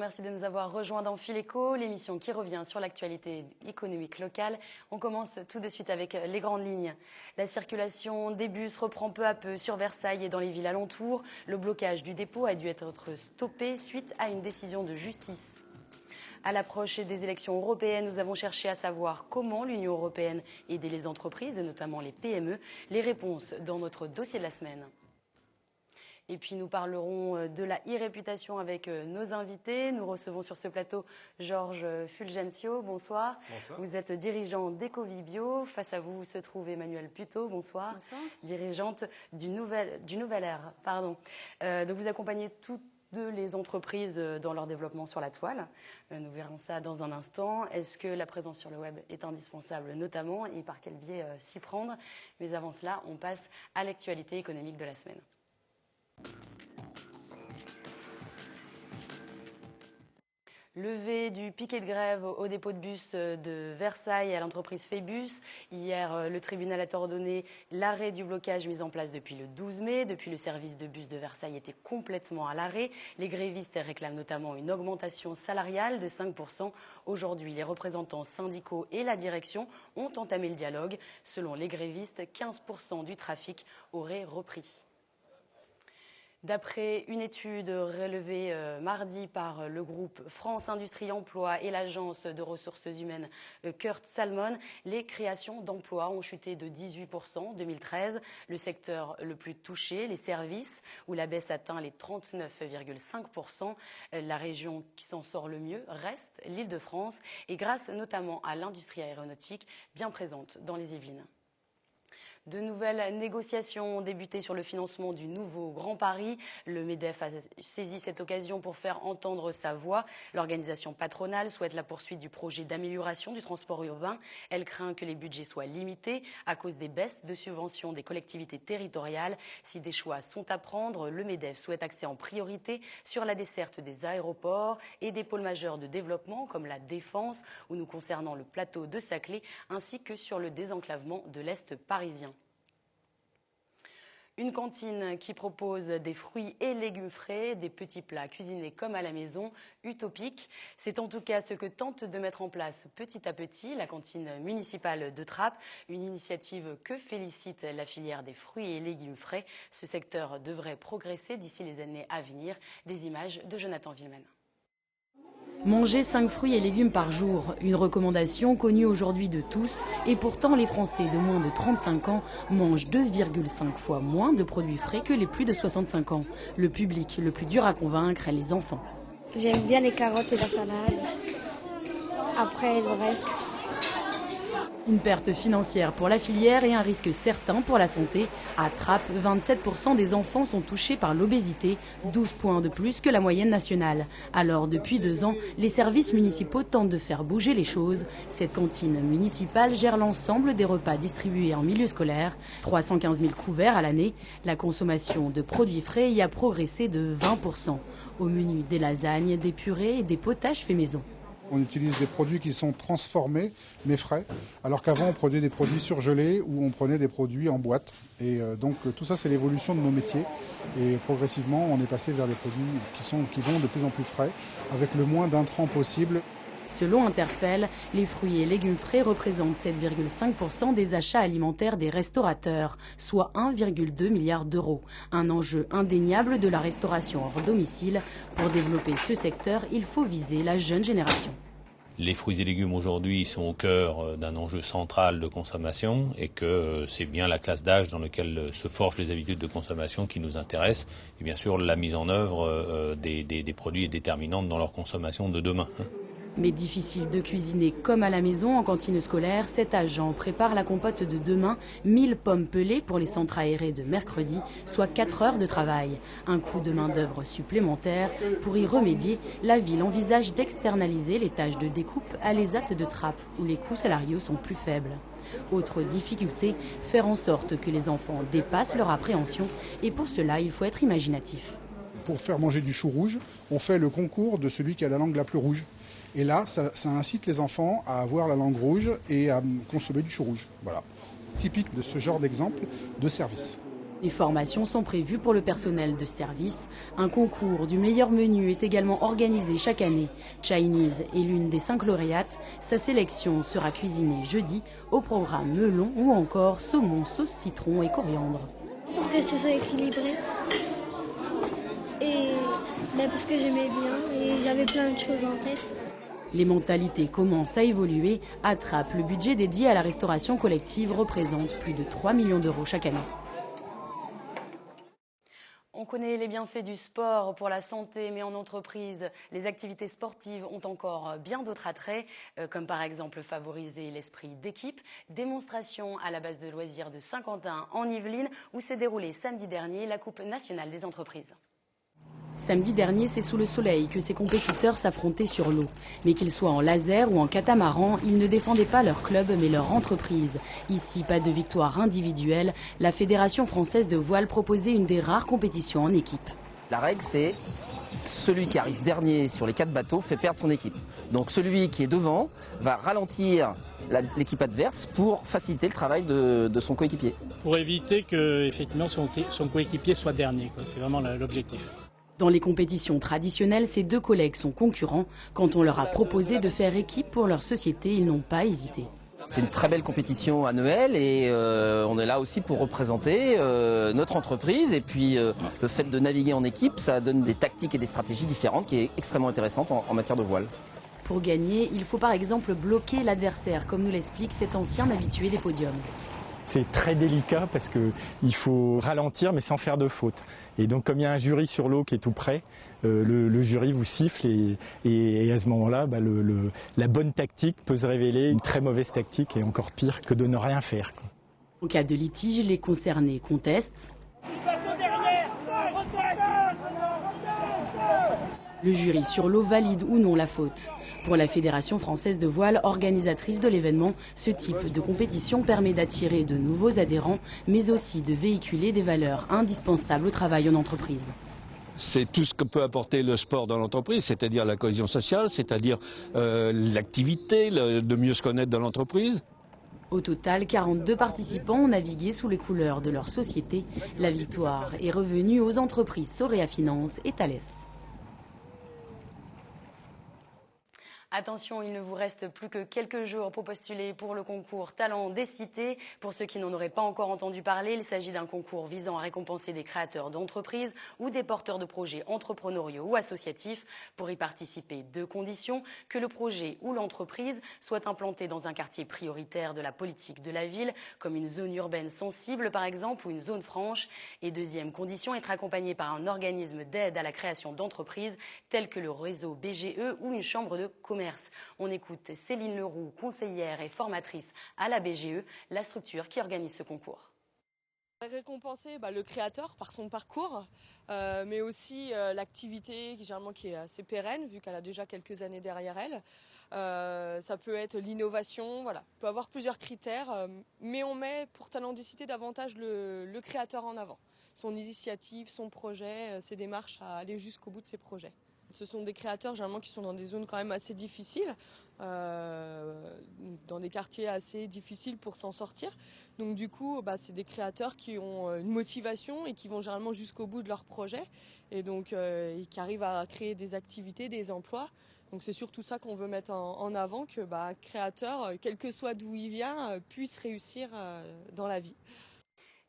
merci de nous avoir rejoints dans Fil Éco, l'émission qui revient sur l'actualité économique locale. On commence tout de suite avec les grandes lignes. La circulation des bus reprend peu à peu sur Versailles et dans les villes alentours. Le blocage du dépôt a dû être stoppé suite à une décision de justice. À l'approche des élections européennes, nous avons cherché à savoir comment l'Union européenne aidait les entreprises, et notamment les PME. Les réponses dans notre dossier de la semaine. Et puis nous parlerons de la e-réputation avec nos invités. Nous recevons sur ce plateau Georges Fulgencio. Bonsoir. Bonsoir. Vous êtes dirigeant d'Ecovibio. Face à vous se trouve Emmanuelle Puteaux. Bonsoir. Bonsoir. Dirigeante du Nouvel Air. Donc vous accompagnez toutes les entreprises dans leur développement sur la toile. Nous verrons ça dans un instant. Est-ce que la présence sur le web est indispensable notamment et par quel biais s'y prendre? Mais avant cela, on passe à l'actualité économique de la semaine. Levée du piquet de grève au dépôt de bus de Versailles et à l'entreprise Phébus. Hier, le tribunal a ordonné l'arrêt du blocage mis en place depuis le 12 mai. Depuis, le service de bus de Versailles était complètement à l'arrêt. Les grévistes réclament notamment une augmentation salariale de 5%. Aujourd'hui, les représentants syndicaux et la direction ont entamé le dialogue. Selon les grévistes, 15% du trafic aurait repris. D'après une étude relevée mardi par le groupe France Industrie Emploi et l'agence de ressources humaines Kurt Salmon, les créations d'emplois ont chuté de 18% en 2013. Le secteur le plus touché, les services, où la baisse atteint les 39,5%. La région qui s'en sort le mieux reste l'Île-de-France et grâce notamment à l'industrie aéronautique bien présente dans les Yvelines. De nouvelles négociations ont débuté sur le financement du nouveau Grand Paris. Le MEDEF a saisi cette occasion pour faire entendre sa voix. L'organisation patronale souhaite la poursuite du projet d'amélioration du transport urbain. Elle craint que les budgets soient limités à cause des baisses de subventions des collectivités territoriales. Si des choix sont à prendre, le MEDEF souhaite axer en priorité sur la desserte des aéroports et des pôles majeurs de développement comme la Défense ou nous concernant le plateau de Saclay ainsi que sur le désenclavement de l'Est parisien. Une cantine qui propose des fruits et légumes frais, des petits plats cuisinés comme à la maison, utopique. C'est en tout cas ce que tente de mettre en place petit à petit la cantine municipale de Trappes. Une initiative que félicite la filière des fruits et légumes frais. Ce secteur devrait progresser d'ici les années à venir. Des images de Jonathan Villeman. Manger 5 fruits et légumes par jour, une recommandation connue aujourd'hui de tous et pourtant les Français de moins de 35 ans mangent 2,5 fois moins de produits frais que les plus de 65 ans. Le public le plus dur à convaincre est les enfants. J'aime bien les carottes et la salade. Après le reste. Une perte financière pour la filière et un risque certain pour la santé. À Trappes, 27% des enfants sont touchés par l'obésité, 12 points de plus que la moyenne nationale. Alors, depuis 2 ans, les services municipaux tentent de faire bouger les choses. Cette cantine municipale gère l'ensemble des repas distribués en milieu scolaire. 315 000 couverts à l'année. La consommation de produits frais y a progressé de 20%. Au menu, des lasagnes, des purées et des potages faits maison. On utilise des produits qui sont transformés, mais frais, alors qu'avant on prenait des produits surgelés ou on prenait des produits en boîte. Et donc tout ça c'est l'évolution de nos métiers. Et progressivement on est passé vers des produits qui vont de plus en plus frais, avec le moins d'intrants possible. Selon Interfel, les fruits et légumes frais représentent 7,5% des achats alimentaires des restaurateurs, soit 1,2 milliard d'euros. Un enjeu indéniable de la restauration hors domicile. Pour développer ce secteur, il faut viser la jeune génération. Les fruits et légumes aujourd'hui sont au cœur d'un enjeu central de consommation et que c'est bien la classe d'âge dans laquelle se forgent les habitudes de consommation qui nous intéresse. Et bien sûr, la mise en œuvre des produits est déterminante dans leur consommation de demain. Mais difficile de cuisiner comme à la maison en cantine scolaire, cet agent prépare la compote de demain, 1000 pommes pelées pour les centres aérés de mercredi, soit 4 heures de travail. Un coût de main-d'œuvre supplémentaire. Pour y remédier, la ville envisage d'externaliser les tâches de découpe à l'ESAT de Trappes, où les coûts salariaux sont plus faibles. Autre difficulté, faire en sorte que les enfants dépassent leur appréhension, et pour cela, il faut être imaginatif. Pour faire manger du chou rouge, on fait le concours de celui qui a la langue la plus rouge. Et là, ça incite les enfants à avoir la langue rouge et à consommer du chou rouge. Voilà. Typique de ce genre d'exemple de service. Des formations sont prévues pour le personnel de service. Un concours du meilleur menu est également organisé chaque année. Chinese est l'une des 5 lauréates. Sa sélection sera cuisinée jeudi au programme melon ou encore saumon, sauce citron et coriandre. Pour que ce soit équilibré. Et parce que j'aimais bien et j'avais plein de choses en tête. Les mentalités commencent à évoluer. Attrape, le budget dédié à la restauration collective représente plus de 3 millions d'euros chaque année. On connaît les bienfaits du sport pour la santé, mais en entreprise, les activités sportives ont encore bien d'autres attraits, comme par exemple favoriser l'esprit d'équipe. Démonstration à la base de loisirs de Saint-Quentin en Yvelines, où s'est déroulée samedi dernier la Coupe nationale des entreprises. Samedi dernier, c'est sous le soleil que ces compétiteurs s'affrontaient sur l'eau. Mais qu'ils soient en laser ou en catamaran, ils ne défendaient pas leur club mais leur entreprise. Ici, pas de victoire individuelle. La Fédération française de voile proposait une des rares compétitions en équipe. La règle, c'est celui qui arrive dernier sur les 4 bateaux fait perdre son équipe. Donc celui qui est devant va ralentir l'équipe adverse pour faciliter le travail de son coéquipier. Pour éviter que effectivement, son coéquipier soit dernier. C'est vraiment l'objectif. Dans les compétitions traditionnelles, ces 2 collègues sont concurrents. Quand on leur a proposé de faire équipe pour leur société, ils n'ont pas hésité. C'est une très belle compétition annuelle et on est là aussi pour représenter notre entreprise. Et puis le fait de naviguer en équipe, ça donne des tactiques et des stratégies différentes qui est extrêmement intéressante en matière de voile. Pour gagner, il faut par exemple bloquer l'adversaire, comme nous l'explique cet ancien habitué des podiums. C'est très délicat parce qu'il faut ralentir mais sans faire de faute. Et donc comme il y a un jury sur l'eau qui est tout près, le jury vous siffle et à ce moment-là, la bonne tactique peut se révéler une très mauvaise tactique et encore pire que de ne rien faire. En cas de litige, les concernés contestent. Le jury sur l'eau valide ou non la faute. Pour la Fédération française de voile, organisatrice de l'événement, ce type de compétition permet d'attirer de nouveaux adhérents, mais aussi de véhiculer des valeurs indispensables au travail en entreprise. C'est tout ce que peut apporter le sport dans l'entreprise, c'est-à-dire la cohésion sociale, c'est-à-dire l'activité, de mieux se connaître dans l'entreprise. Au total, 42 participants ont navigué sous les couleurs de leur société. La victoire est revenue aux entreprises Sorea Finance et Thales. Attention, il ne vous reste plus que quelques jours pour postuler pour le concours Talent des Cités. Pour ceux qui n'en auraient pas encore entendu parler, il s'agit d'un concours visant à récompenser des créateurs d'entreprises ou des porteurs de projets entrepreneuriaux ou associatifs. Pour y participer, 2 conditions: que le projet ou l'entreprise soit implanté dans un quartier prioritaire de la politique de la ville, comme une zone urbaine sensible par exemple ou une zone franche. Et deuxième condition, être accompagné par un organisme d'aide à la création d'entreprises tel que le réseau BGE ou une chambre de commerce. On écoute Céline Leroux, conseillère et formatrice à la BGE, la structure qui organise ce concours. Récompenser le créateur par son parcours, mais aussi l'activité généralement qui est assez pérenne vu qu'elle a déjà quelques années derrière elle. Ça peut être l'innovation, voilà. On peut avoir plusieurs critères, mais on met pour Talent des Cités davantage le créateur en avant. Son initiative, son projet, ses démarches à aller jusqu'au bout de ses projets. Ce sont des créateurs généralement qui sont dans des zones quand même assez difficiles, dans des quartiers assez difficiles pour s'en sortir. Donc du coup, c'est des créateurs qui ont une motivation et qui vont généralement jusqu'au bout de leur projet et donc qui arrivent à créer des activités, des emplois. Donc c'est surtout ça qu'on veut mettre en avant, que un créateur, quel que soit d'où il vient, puisse réussir dans la vie.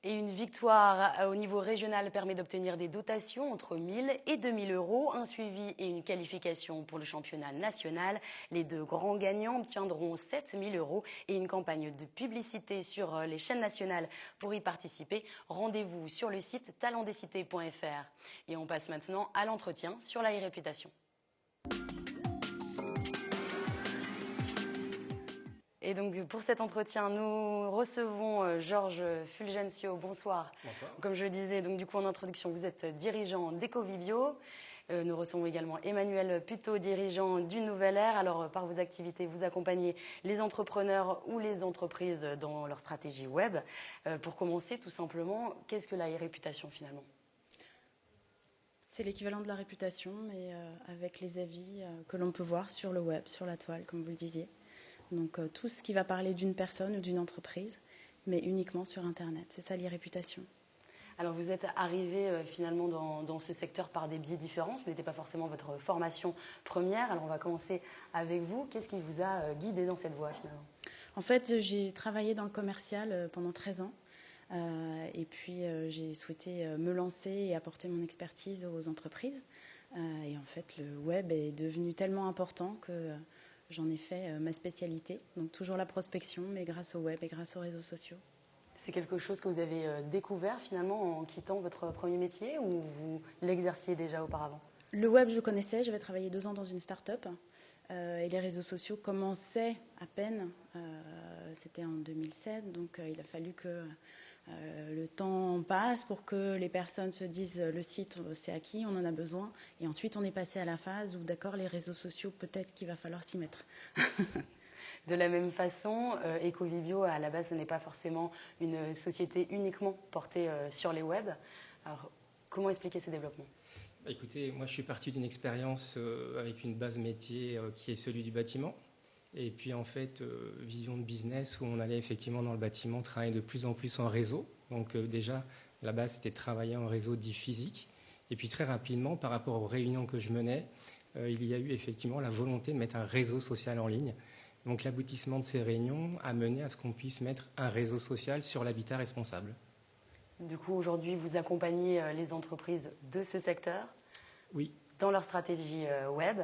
Et une victoire au niveau régional permet d'obtenir des dotations entre 1 000 et 2 000 euros, un suivi et une qualification pour le championnat national. Les 2 grands gagnants obtiendront 7 000 euros et une campagne de publicité sur les chaînes nationales. Pour y participer, rendez-vous sur le site talentdescités.fr. Et on passe maintenant à l'entretien sur la e-réputation. Et donc pour cet entretien, nous recevons Georges Fulgencio. Bonsoir. Bonsoir. Comme je le disais, donc du coup en introduction, vous êtes dirigeant d'Ecovibio. Nous recevons également Emmanuel Puteau, dirigeant du Nouvel Air. Alors par vos activités, vous accompagnez les entrepreneurs ou les entreprises dans leur stratégie web. Pour commencer, tout simplement, qu'est-ce que la e-réputation finalement ? C'est l'équivalent de la réputation, mais avec les avis que l'on peut voir sur le web, sur la toile, comme vous le disiez. Donc tout ce qui va parler d'une personne ou d'une entreprise, mais uniquement sur Internet. C'est ça l'e-réputation. Alors vous êtes arrivé finalement dans ce secteur par des biais différents, ce n'était pas forcément votre formation première. Alors on va commencer avec vous. Qu'est-ce qui vous a guidé dans cette voie finalement? En fait, j'ai travaillé dans le commercial pendant 13 ans. Et puis j'ai souhaité me lancer et apporter mon expertise aux entreprises. Et en fait, le web est devenu tellement important que j'en ai fait ma spécialité. Donc toujours la prospection, mais grâce au web et grâce aux réseaux sociaux. C'est quelque chose que vous avez découvert finalement en quittant votre premier métier ou vous l'exerciez déjà auparavant? Le web, je connaissais. J'avais travaillé 2 ans dans une start-up. Et les réseaux sociaux commençaient à peine. C'était en 2007. Donc il a fallu que le temps passe pour que les personnes se disent le site, c'est acquis, on en a besoin. Et ensuite, on est passé à la phase où, d'accord, les réseaux sociaux, peut-être qu'il va falloir s'y mettre. De la même façon, Ecovibio, à la base, ce n'est pas forcément une société uniquement portée sur les web. Alors, comment expliquer ce développement? Écoutez, moi je suis parti d'une expérience avec une base métier qui est celui du bâtiment. Et puis en fait, vision de business où on allait effectivement dans le bâtiment travailler de plus en plus en réseau. Donc déjà, la base c'était travailler en réseau dit physique. Et puis très rapidement, par rapport aux réunions que je menais, il y a eu effectivement la volonté de mettre un réseau social en ligne. Donc l'aboutissement de ces réunions a mené à ce qu'on puisse mettre un réseau social sur l'habitat responsable. Du coup, aujourd'hui, vous accompagnez les entreprises de ce secteur, oui, dans leur stratégie web.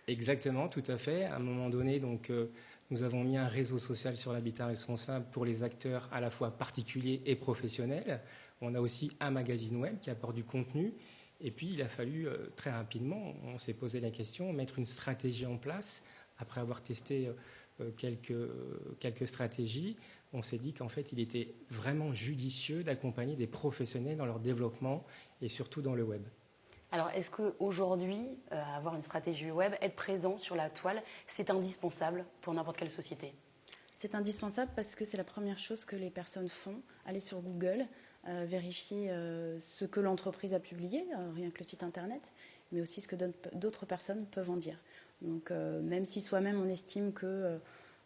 Exactement, tout à fait. À un moment donné, donc, nous avons mis un réseau social sur l'habitat responsable pour les acteurs à la fois particuliers et professionnels. On a aussi un magazine web qui apporte du contenu. Et puis, il a fallu très rapidement, on s'est posé la question, mettre une stratégie en place. Après avoir testé quelques stratégies, on s'est dit qu'en fait, il était vraiment judicieux d'accompagner des professionnels dans leur développement et surtout dans le web. Alors, est-ce qu'aujourd'hui, avoir une stratégie web, être présent sur la toile, c'est indispensable pour n'importe quelle société? C'est indispensable parce que c'est la première chose que les personnes font. Aller sur Google, vérifier ce que l'entreprise a publié, rien que le site internet, mais aussi ce que d'autres personnes peuvent en dire. Donc, même si soi-même on estime que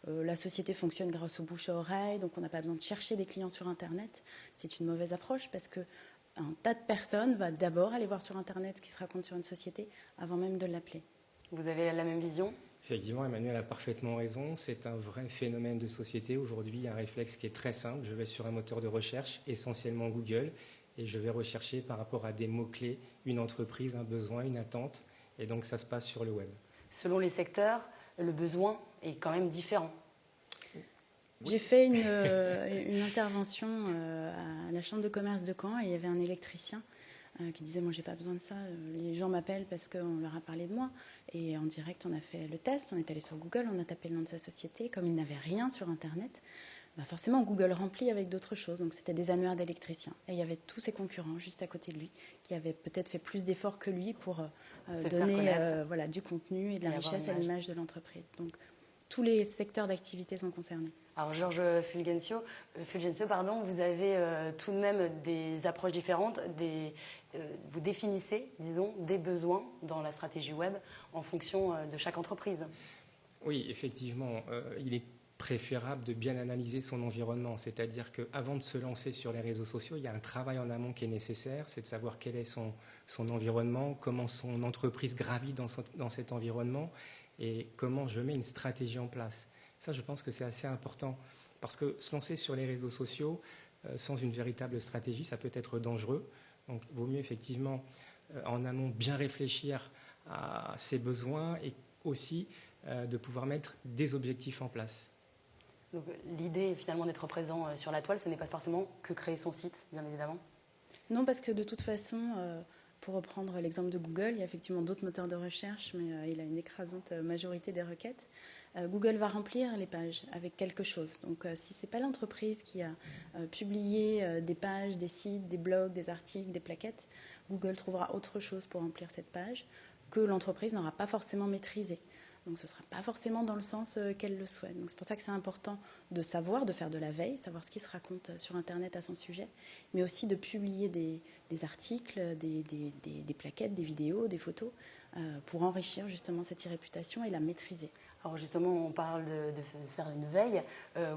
la société fonctionne grâce au bouche à oreille, donc on n'a pas besoin de chercher des clients sur internet, c'est une mauvaise approche parce que un tas de personnes va d'abord aller voir sur internet ce qui se raconte sur une société avant même de l'appeler. Vous avez la même vision? Effectivement, Emmanuel a parfaitement raison. C'est un vrai phénomène de société. Aujourd'hui, il y a un réflexe qui est très simple. Je vais sur un moteur de recherche, essentiellement Google, et je vais rechercher par rapport à des mots-clés une entreprise, un besoin, une attente. Et donc, ça se passe sur le web. Selon les secteurs, le besoin est quand même différent. J'ai fait une intervention à la chambre de commerce de Caen et il y avait un électricien qui disait « Moi, j'ai pas besoin de ça. Les gens m'appellent parce qu'on leur a parlé de moi. » Et en direct, on a fait le test. On est allé sur Google, on a tapé le nom de sa société. Comme il n'avait rien sur Internet, bah forcément, Google remplit avec d'autres choses. Donc, c'était des annuaires d'électriciens. Et il y avait tous ses concurrents juste à côté de lui qui avaient peut-être fait plus d'efforts que lui pour donner voilà, du contenu et de la richesse à l'image de l'entreprise. Donc, tous les secteurs d'activité sont concernés. Alors Georges Fulgencio, vous avez tout de même des approches différentes, vous définissez, disons, des besoins dans la stratégie web en fonction de chaque entreprise. Oui, effectivement, il est préférable de bien analyser son environnement, c'est-à-dire qu'avant de se lancer sur les réseaux sociaux, il y a un travail en amont qui est nécessaire, c'est de savoir quel est son environnement, comment son entreprise gravit dans cet environnement et comment je mets une stratégie en place. Ça, je pense que c'est assez important parce que se lancer sur les réseaux sociaux sans une véritable stratégie, ça peut être dangereux. Donc, il vaut mieux effectivement en amont bien réfléchir à ses besoins et aussi de pouvoir mettre des objectifs en place. Donc, l'idée finalement d'être présent sur la toile, ce n'est pas forcément que créer son site, bien évidemment. Non, parce que de toute façon, pour reprendre l'exemple de Google, il y a effectivement d'autres moteurs de recherche, mais il a une écrasante majorité des requêtes. Google va remplir les pages avec quelque chose. Donc, si ce n'est pas l'entreprise qui a publié des pages, des sites, des blogs, des articles, des plaquettes, Google trouvera autre chose pour remplir cette page que l'entreprise n'aura pas forcément maîtrisé. Donc ce ne sera pas forcément dans le sens qu'elle le souhaite. Donc c'est pour ça que c'est important de savoir, de faire de la veille, savoir ce qui se raconte sur Internet à son sujet, mais aussi de publier des articles, des plaquettes, des vidéos, des photos, pour enrichir justement cette e-réputation et la maîtriser. Alors justement, on parle de faire une veille.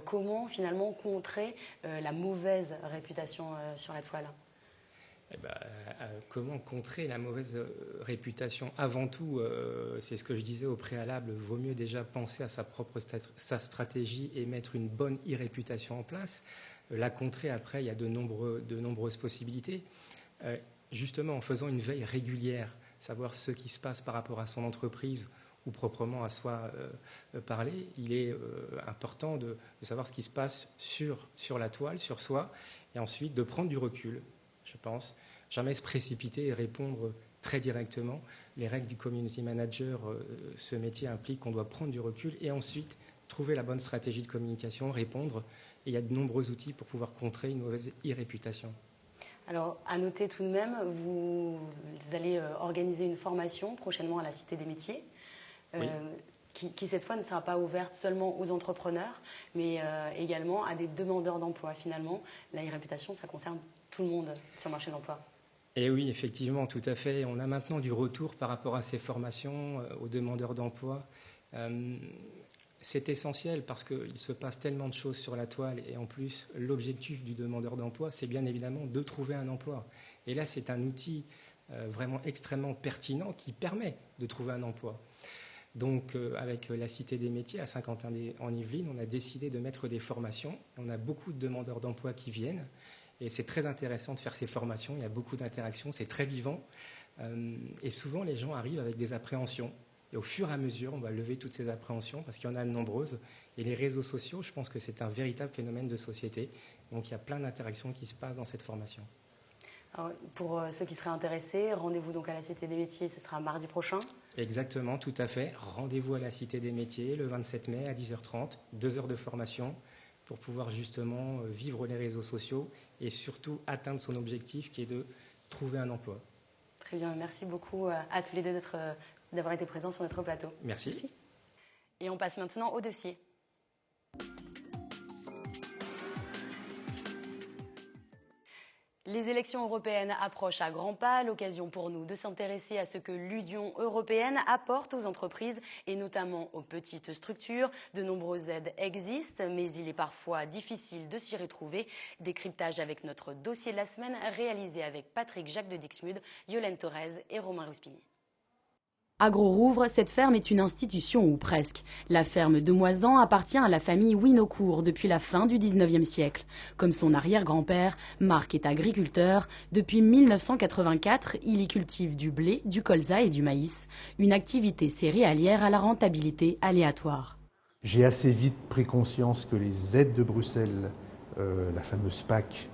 Comment finalement contrer la mauvaise réputation sur la toile ? Comment contrer la mauvaise réputation? Avant tout, c'est ce que je disais au préalable, vaut mieux déjà penser à sa stratégie et mettre une bonne e-réputation en place. La contrer, après, il y a de nombreuses possibilités. Justement, en faisant une veille régulière, savoir ce qui se passe par rapport à son entreprise ou proprement à soi parler, il est important de savoir ce qui se passe sur la toile, sur soi, et ensuite de prendre du recul, je pense. Jamais se précipiter et répondre très directement. Les règles du community manager, ce métier implique qu'on doit prendre du recul et ensuite trouver la bonne stratégie de communication, répondre. Et il y a de nombreux outils pour pouvoir contrer une mauvaise e-réputation. Alors, à noter tout de même, vous allez organiser une formation prochainement à la Cité des Métiers, oui. qui cette fois ne sera pas ouverte seulement aux entrepreneurs, mais également à des demandeurs d'emploi. Finalement, la e-réputation, ça concerne tout le monde sur le marché de l'emploi. Et oui, effectivement, tout à fait. On a maintenant du retour par rapport à ces formations aux demandeurs d'emploi. C'est essentiel parce qu'il se passe tellement de choses sur la toile et en plus, l'objectif du demandeur d'emploi, c'est bien évidemment de trouver un emploi. Et là, c'est un outil vraiment extrêmement pertinent qui permet de trouver un emploi. Donc, avec la Cité des Métiers à Saint-Quentin-en-Yvelines, on a décidé de mettre des formations. On a beaucoup de demandeurs d'emploi qui viennent. Et c'est très intéressant de faire ces formations, il y a beaucoup d'interactions, c'est très vivant. Et souvent, les gens arrivent avec des appréhensions. Et au fur et à mesure, on va lever toutes ces appréhensions parce qu'il y en a de nombreuses. Et les réseaux sociaux, je pense que c'est un véritable phénomène de société. Donc il y a plein d'interactions qui se passent dans cette formation. Alors, pour ceux qui seraient intéressés, rendez-vous donc à la Cité des Métiers, ce sera mardi prochain. Exactement, tout à fait. Rendez-vous à la Cité des Métiers le 27 mai à 10h30, 2 heures de formation pour pouvoir justement vivre les réseaux sociaux et surtout atteindre son objectif qui est de trouver un emploi. Très bien, merci beaucoup à tous les deux d'avoir été présents sur notre plateau. Merci. Et on passe maintenant au dossier. Les élections européennes approchent à grands pas, l'occasion pour nous de s'intéresser à ce que l'Union européenne apporte aux entreprises et notamment aux petites structures. De nombreuses aides existent, mais il est parfois difficile de s'y retrouver. Décryptage avec notre dossier de la semaine réalisé avec Patrick Jacques de Dixmude, Yolène Torres et Romain Ruspini. À Gros-Rouvre, cette ferme est une institution ou presque. La ferme de Moisan appartient à la famille Winocourt depuis la fin du 19e siècle. Comme son arrière-grand-père, Marc est agriculteur. Depuis 1984, il y cultive du blé, du colza et du maïs. Une activité céréalière à la rentabilité aléatoire. J'ai assez vite pris conscience que les aides de Bruxelles, la fameuse PAC,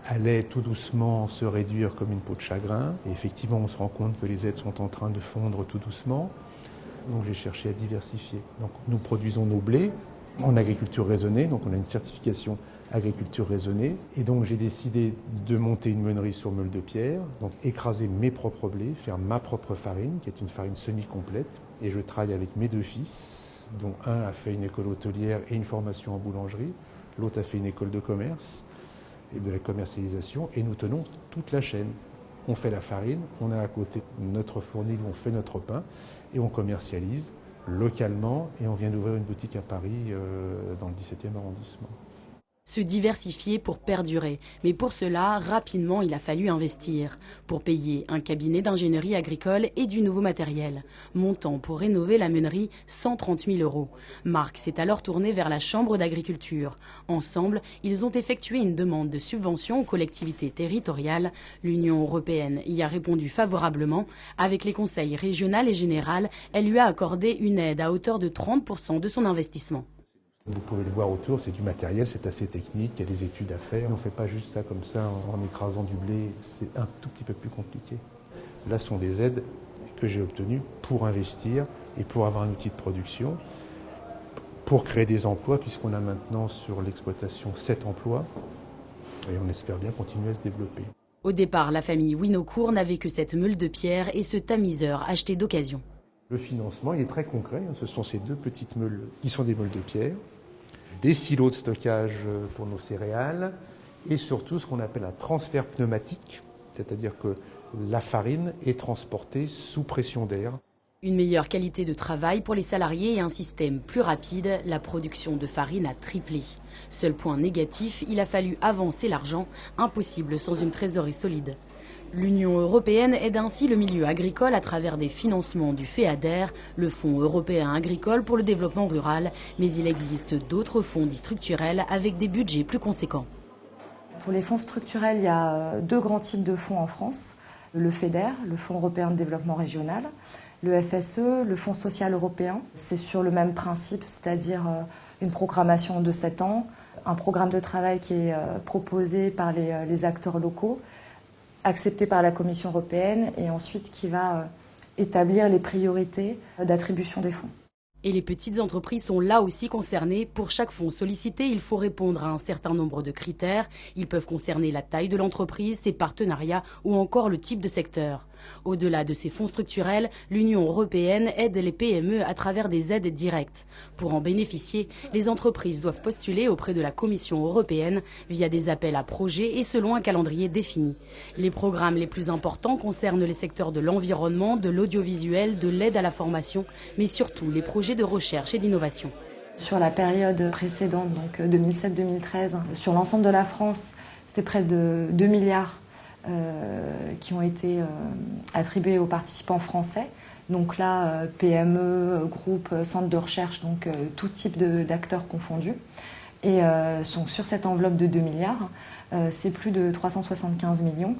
allait tout doucement se réduire comme une peau de chagrin. Et effectivement, on se rend compte que les aides sont en train de fondre tout doucement. Donc j'ai cherché à diversifier. Donc nous produisons nos blés en agriculture raisonnée, donc on a une certification agriculture raisonnée. Et donc j'ai décidé de monter une meunerie sur meule de pierre, donc écraser mes propres blés, faire ma propre farine, qui est une farine semi-complète. Et je travaille avec mes 2 fils, dont un a fait une école hôtelière et une formation en boulangerie, l'autre a fait une école de commerce et de la commercialisation, et nous tenons toute la chaîne. On fait la farine, on a à côté notre fournil où on fait notre pain, et on commercialise localement, et on vient d'ouvrir une boutique à Paris dans le 17e arrondissement. Se diversifier pour perdurer, mais pour cela, rapidement, il a fallu investir pour payer un cabinet d'ingénierie agricole et du nouveau matériel. Montant pour rénover la meunerie, 130 000 €. Marc s'est alors tourné vers la Chambre d'agriculture. Ensemble, ils ont effectué une demande de subvention aux collectivités territoriales. L'Union européenne y a répondu favorablement. Avec les conseils régional et général, elle lui a accordé une aide à hauteur de 30% de son investissement. Vous pouvez le voir autour, c'est du matériel, c'est assez technique, il y a des études à faire. On ne fait pas juste ça comme ça en écrasant du blé, c'est un tout petit peu plus compliqué. Là, ce sont des aides que j'ai obtenues pour investir et pour avoir un outil de production, pour créer des emplois, puisqu'on a maintenant sur l'exploitation 7 emplois, et on espère bien continuer à se développer. Au départ, la famille Winocourt n'avait que cette meule de pierre et ce tamiseur acheté d'occasion. Le financement, il est très concret. Ce sont ces 2 petites meules qui sont des meules de pierre, des silos de stockage pour nos céréales et surtout ce qu'on appelle un transfert pneumatique, c'est-à-dire que la farine est transportée sous pression d'air. Une meilleure qualité de travail pour les salariés et un système plus rapide, la production de farine a triplé. Seul point négatif, il a fallu avancer l'argent, impossible sans une trésorerie solide. L'Union européenne aide ainsi le milieu agricole à travers des financements du FEADER, le Fonds européen agricole pour le développement rural, mais il existe d'autres fonds dits structurels avec des budgets plus conséquents. Pour les fonds structurels, il y a deux grands types de fonds en France. Le FEDER, le Fonds européen de développement régional, le FSE, le Fonds social européen. C'est sur le même principe, c'est-à-dire une programmation de 7 ans, un programme de travail qui est proposé par les acteurs locaux, accepté par la Commission européenne et ensuite qui va établir les priorités d'attribution des fonds. Et les petites entreprises sont là aussi concernées. Pour chaque fonds sollicité, il faut répondre à un certain nombre de critères. Ils peuvent concerner la taille de l'entreprise, ses partenariats ou encore le type de secteur. Au-delà de ces fonds structurels, l'Union européenne aide les PME à travers des aides directes. Pour en bénéficier, les entreprises doivent postuler auprès de la Commission européenne via des appels à projets et selon un calendrier défini. Les programmes les plus importants concernent les secteurs de l'environnement, de l'audiovisuel, de l'aide à la formation, mais surtout les projets de recherche et d'innovation. Sur la période précédente, donc 2007-2013, sur l'ensemble de la France, c'est près de 2 milliards qui ont été attribués aux participants français. Donc là, PME, groupes, centres de recherche, donc tout type d'acteurs confondus. Et sur cette enveloppe de 2 milliards, c'est plus de 375 millions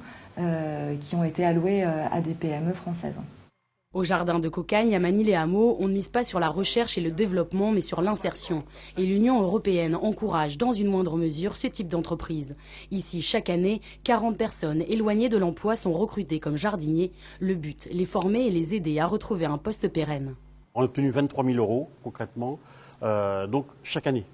qui ont été alloués à des PME françaises. Au jardin de Cocagne, à Manille-les-Hameaux, on ne mise pas sur la recherche et le développement, mais sur l'insertion. Et l'Union européenne encourage dans une moindre mesure ce type d'entreprise. Ici, chaque année, 40 personnes éloignées de l'emploi sont recrutées comme jardiniers. Le but, les former et les aider à retrouver un poste pérenne. On a obtenu 23 000 € concrètement, donc chaque année,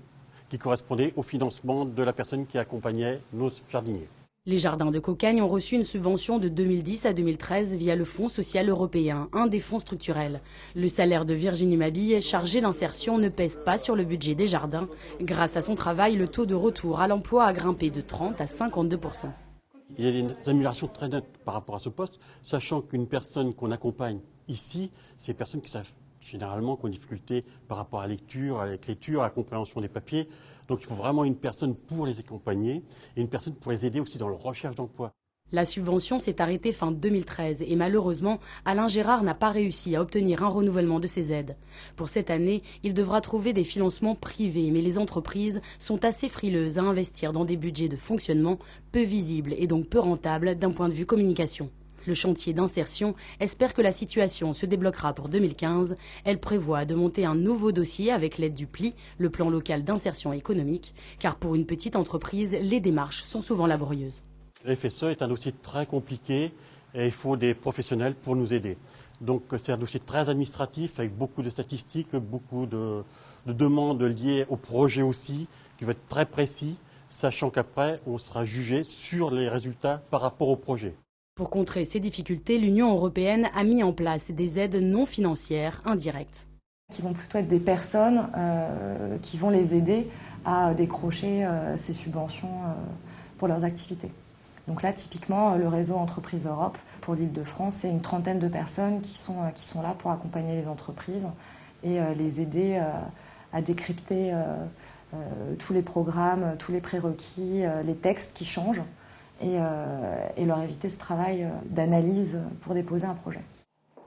qui correspondait au financement de la personne qui accompagnait nos jardiniers. Les jardins de Cocagne ont reçu une subvention de 2010 à 2013 via le Fonds social européen, un des fonds structurels. Le salaire de Virginie Mabille, chargée d'insertion, ne pèse pas sur le budget des jardins. Grâce à son travail, le taux de retour à l'emploi a grimpé de 30 à 52 %. Il y a des améliorations très nettes par rapport à ce poste, sachant qu'une personne qu'on accompagne ici, c'est des personnes qui savent généralement qui ont des difficultés par rapport à la lecture, à l'écriture, à la compréhension des papiers. Donc il faut vraiment une personne pour les accompagner et une personne pour les aider aussi dans leur recherche d'emploi. La subvention s'est arrêtée fin 2013 et malheureusement, Alain Gérard n'a pas réussi à obtenir un renouvellement de ses aides. Pour cette année, il devra trouver des financements privés, mais les entreprises sont assez frileuses à investir dans des budgets de fonctionnement peu visibles et donc peu rentables d'un point de vue communication. Le chantier d'insertion espère que la situation se débloquera pour 2015. Elle prévoit de monter un nouveau dossier avec l'aide du PLI, le plan local d'insertion économique, car pour une petite entreprise, les démarches sont souvent laborieuses. Le FSE est un dossier très compliqué et il faut des professionnels pour nous aider. Donc c'est un dossier très administratif avec beaucoup de statistiques, beaucoup de demandes liées au projet aussi, qui va être très précis, sachant qu'après on sera jugé sur les résultats par rapport au projet. Pour contrer ces difficultés, l'Union européenne a mis en place des aides non financières indirectes. Qui vont plutôt être des personnes qui vont les aider à décrocher ces subventions pour leurs activités. Donc là, typiquement, le réseau Entreprises Europe pour l'Île-de-France, c'est une trentaine de personnes qui sont là pour accompagner les entreprises et les aider à décrypter tous les programmes, tous les prérequis, les textes qui changent. Et leur éviter ce travail d'analyse pour déposer un projet.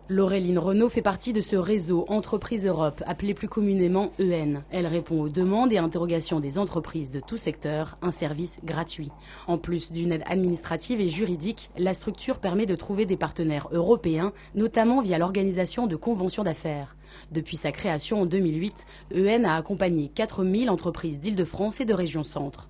Laureline Renaud fait partie de ce réseau Entreprises Europe, appelé plus communément EN. Elle répond aux demandes et interrogations des entreprises de tout secteur, un service gratuit. En plus d'une aide administrative et juridique, la structure permet de trouver des partenaires européens, notamment via l'organisation de conventions d'affaires. Depuis sa création en 2008, EN a accompagné 4000 entreprises d'Île-de-France et de région centre.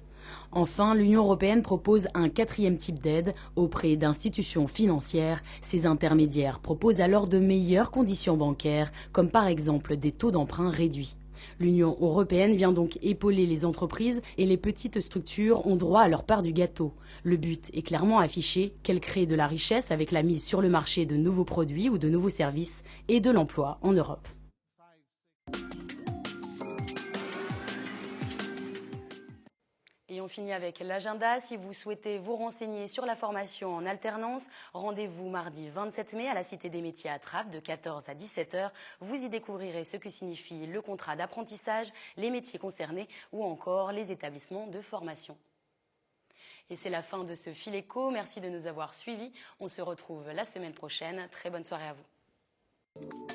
Enfin, l'Union européenne propose un quatrième type d'aide auprès d'institutions financières. Ces intermédiaires proposent alors de meilleures conditions bancaires, comme par exemple des taux d'emprunt réduits. L'Union européenne vient donc épauler les entreprises et les petites structures ont droit à leur part du gâteau. Le but est clairement affiché, qu'elles créent de la richesse avec la mise sur le marché de nouveaux produits ou de nouveaux services et de l'emploi en Europe. Et on finit avec l'agenda. Si vous souhaitez vous renseigner sur la formation en alternance, rendez-vous mardi 27 mai à la Cité des Métiers à Trappes de 14 à 17 h. Vous y découvrirez ce que signifie le contrat d'apprentissage, les métiers concernés ou encore les établissements de formation. Et c'est la fin de ce Fil Éco. Merci de nous avoir suivis. On se retrouve la semaine prochaine. Très bonne soirée à vous.